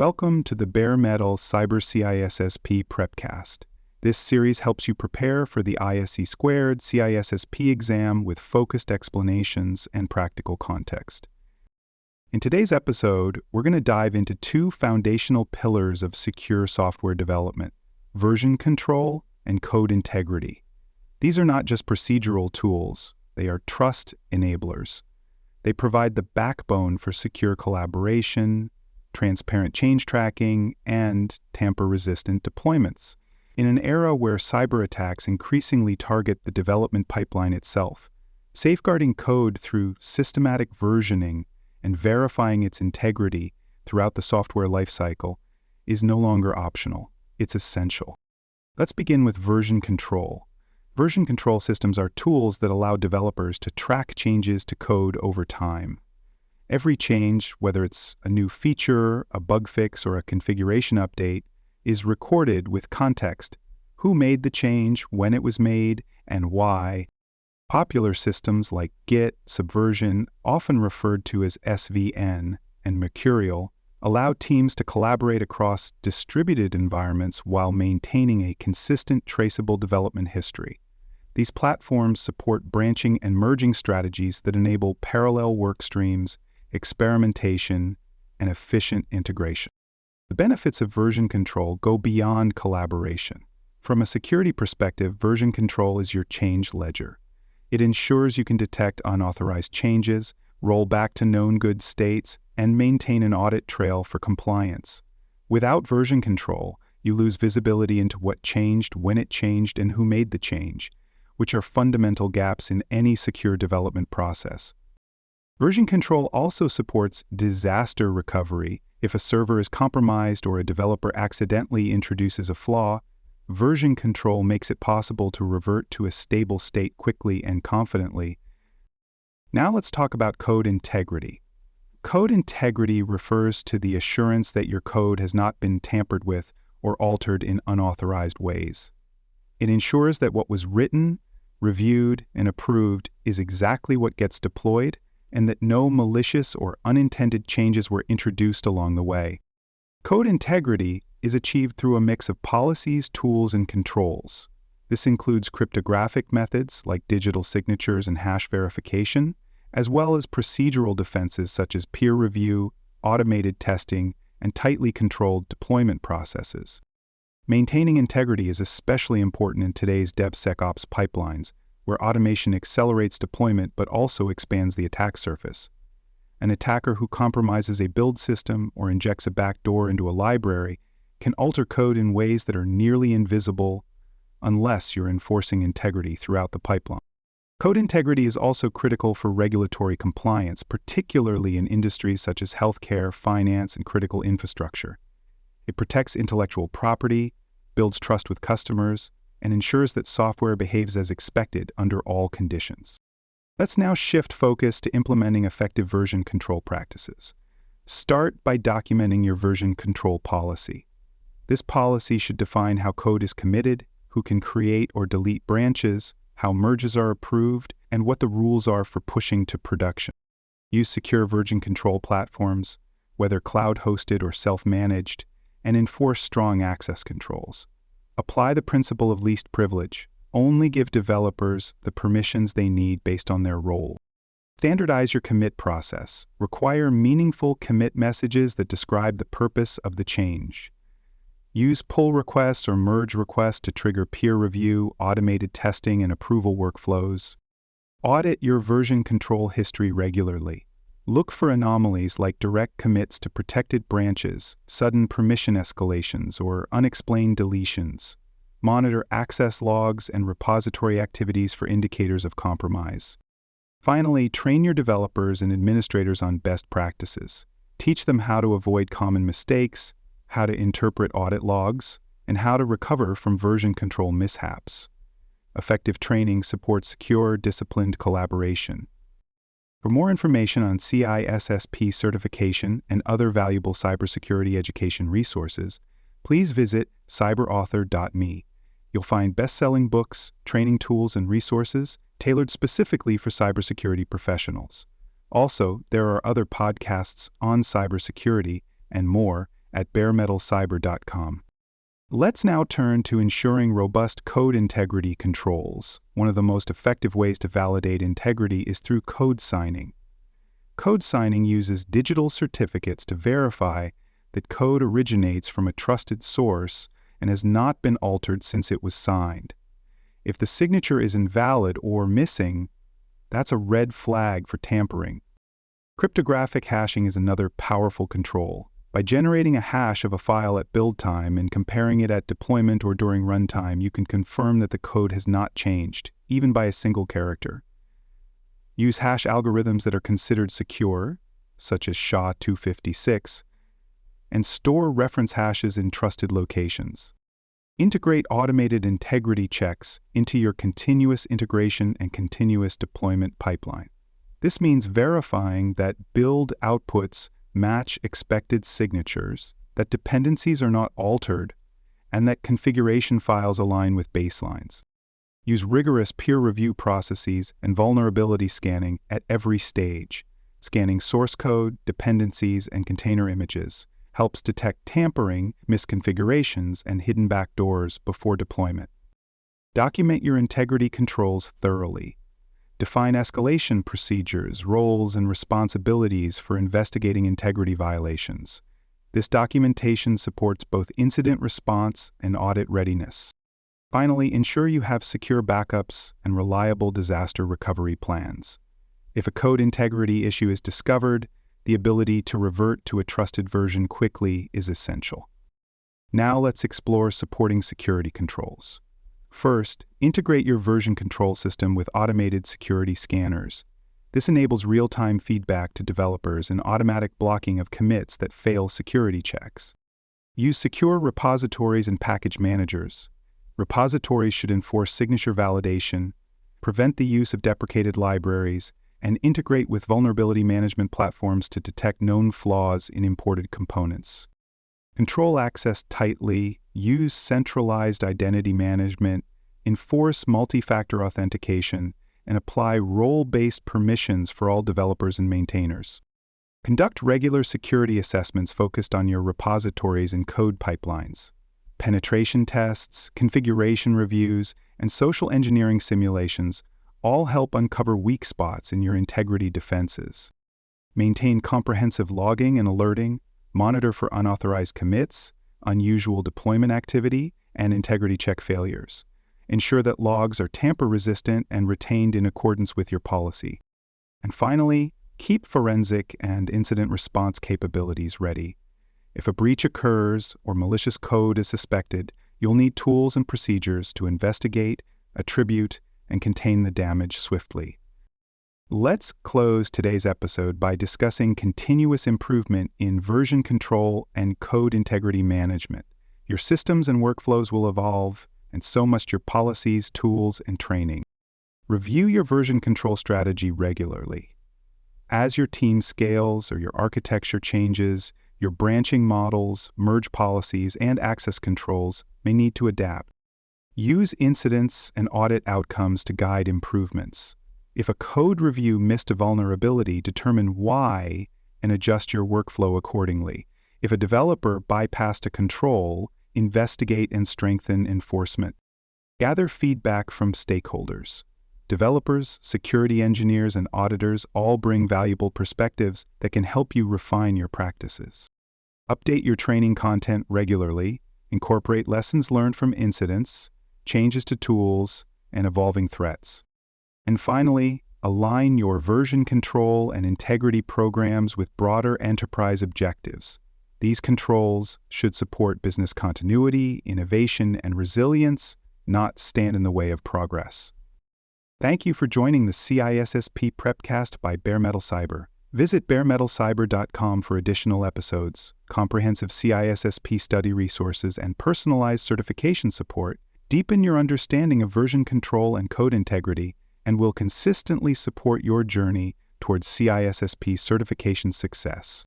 Welcome to the Bare Metal Cyber CISSP Prepcast. This series helps you prepare for the ISE Squared CISSP exam with focused explanations and practical context. In today's episode, we're going to dive into two foundational pillars of secure software development: version control and code integrity. These are not just procedural tools, they are trust enablers. They provide the backbone for secure collaboration, transparent change tracking, and tamper-resistant deployments. In an era where cyber attacks increasingly target the development pipeline itself, safeguarding code through systematic versioning and verifying its integrity throughout the software lifecycle is no longer optional. It's essential. Let's begin with version control. Version control systems are tools that allow developers to track changes to code over time. Every change, whether it's a new feature, a bug fix, or a configuration update, is recorded with context: who made the change, when it was made, and why. Popular systems like Git, Subversion, often referred to as SVN, and Mercurial, allow teams to collaborate across distributed environments while maintaining a consistent, traceable development history. These platforms support branching and merging strategies that enable parallel work streams, experimentation, and efficient integration. The benefits of version control go beyond collaboration. From a security perspective, version control is your change ledger. It ensures you can detect unauthorized changes, roll back to known good states, and maintain an audit trail for compliance. Without version control, you lose visibility into what changed, when it changed, and who made the change, which are fundamental gaps in any secure development process. Version control also supports disaster recovery. If a server is compromised or a developer accidentally introduces a flaw, version control makes it possible to revert to a stable state quickly and confidently. Now let's talk about code integrity. Code integrity refers to the assurance that your code has not been tampered with or altered in unauthorized ways. It ensures that what was written, reviewed, and approved is exactly what gets deployed, and that no malicious or unintended changes were introduced along the way. Code integrity is achieved through a mix of policies, tools, and controls. This includes cryptographic methods like digital signatures and hash verification, as well as procedural defenses such as peer review, automated testing, and tightly controlled deployment processes. Maintaining integrity is especially important in today's DevSecOps pipelines, where automation accelerates deployment but also expands the attack surface. An attacker who compromises a build system or injects a backdoor into a library can alter code in ways that are nearly invisible unless you're enforcing integrity throughout the pipeline. Code integrity is also critical for regulatory compliance, particularly in industries such as healthcare, finance, and critical infrastructure. It protects intellectual property, builds trust with customers, and ensures that software behaves as expected under all conditions. Let's now shift focus to implementing effective version control practices. Start by documenting your version control policy. This policy should define how code is committed, who can create or delete branches, how merges are approved, and what the rules are for pushing to production. Use secure version control platforms, whether cloud-hosted or self-managed, and enforce strong access controls. Apply the principle of least privilege. Only give developers the permissions they need based on their role. Standardize your commit process. Require meaningful commit messages that describe the purpose of the change. Use pull requests or merge requests to trigger peer review, automated testing, and approval workflows. Audit your version control history regularly. Look for anomalies like direct commits to protected branches, sudden permission escalations, or unexplained deletions. Monitor access logs and repository activities for indicators of compromise. Finally, train your developers and administrators on best practices. Teach them how to avoid common mistakes, how to interpret audit logs, and how to recover from version control mishaps. Effective training supports secure, disciplined collaboration. For more information on CISSP certification and other valuable cybersecurity education resources, please visit cyberauthor.me. You'll find best-selling books, training tools, and resources tailored specifically for cybersecurity professionals. Also, there are other podcasts on cybersecurity and more at baremetalcyber.com. Let's now turn to ensuring robust code integrity controls. One of the most effective ways to validate integrity is through code signing. Code signing uses digital certificates to verify that code originates from a trusted source and has not been altered since it was signed. If the signature is invalid or missing, that's a red flag for tampering. Cryptographic hashing is another powerful control. By generating a hash of a file at build time and comparing it at deployment or during runtime, you can confirm that the code has not changed, even by a single character. Use hash algorithms that are considered secure, such as SHA-256, and store reference hashes in trusted locations. Integrate automated integrity checks into your continuous integration and continuous deployment pipeline. This means verifying that build outputs match expected signatures, that dependencies are not altered, and that configuration files align with baselines. Use rigorous peer review processes and vulnerability scanning at every stage. Scanning source code, dependencies, and container images helps detect tampering, misconfigurations, and hidden backdoors before deployment. Document your integrity controls thoroughly. Define escalation procedures, roles, and responsibilities for investigating integrity violations. This documentation supports both incident response and audit readiness. Finally, ensure you have secure backups and reliable disaster recovery plans. If a code integrity issue is discovered, the ability to revert to a trusted version quickly is essential. Now let's explore supporting security controls. First, integrate your version control system with automated security scanners. This enables real-time feedback to developers and automatic blocking of commits that fail security checks. Use secure repositories and package managers. Repositories should enforce signature validation, prevent the use of deprecated libraries, and integrate with vulnerability management platforms to detect known flaws in imported components. Control access tightly, use centralized identity management, enforce multi-factor authentication, and apply role-based permissions for all developers and maintainers. Conduct regular security assessments focused on your repositories and code pipelines. Penetration tests, configuration reviews, and social engineering simulations all help uncover weak spots in your integrity defenses. Maintain comprehensive logging and alerting, monitor for unauthorized commits, unusual deployment activity, and integrity check failures. Ensure that logs are tamper-resistant and retained in accordance with your policy. And finally, keep forensic and incident response capabilities ready. If a breach occurs or malicious code is suspected, you'll need tools and procedures to investigate, attribute, and contain the damage swiftly. Let's close today's episode by discussing continuous improvement in version control and code integrity management. Your systems and workflows will evolve, and so must your policies, tools, and training. Review your version control strategy regularly. As your team scales or your architecture changes, your branching models, merge policies, and access controls may need to adapt. Use incidents and audit outcomes to guide improvements. If a code review missed a vulnerability, determine why and adjust your workflow accordingly. If a developer bypassed a control, investigate and strengthen enforcement. Gather feedback from stakeholders. Developers, security engineers, and auditors all bring valuable perspectives that can help you refine your practices. Update your training content regularly. Incorporate lessons learned from incidents, changes to tools, and evolving threats. And finally, align your version control and integrity programs with broader enterprise objectives. These controls should support business continuity, innovation, and resilience, not stand in the way of progress. Thank you for joining the CISSP Prepcast by Bare Metal Cyber. Visit baremetalcyber.com for additional episodes, comprehensive CISSP study resources, and personalized certification support. Deepen your understanding of version control and code integrity, and will consistently support your journey towards CISSP certification success.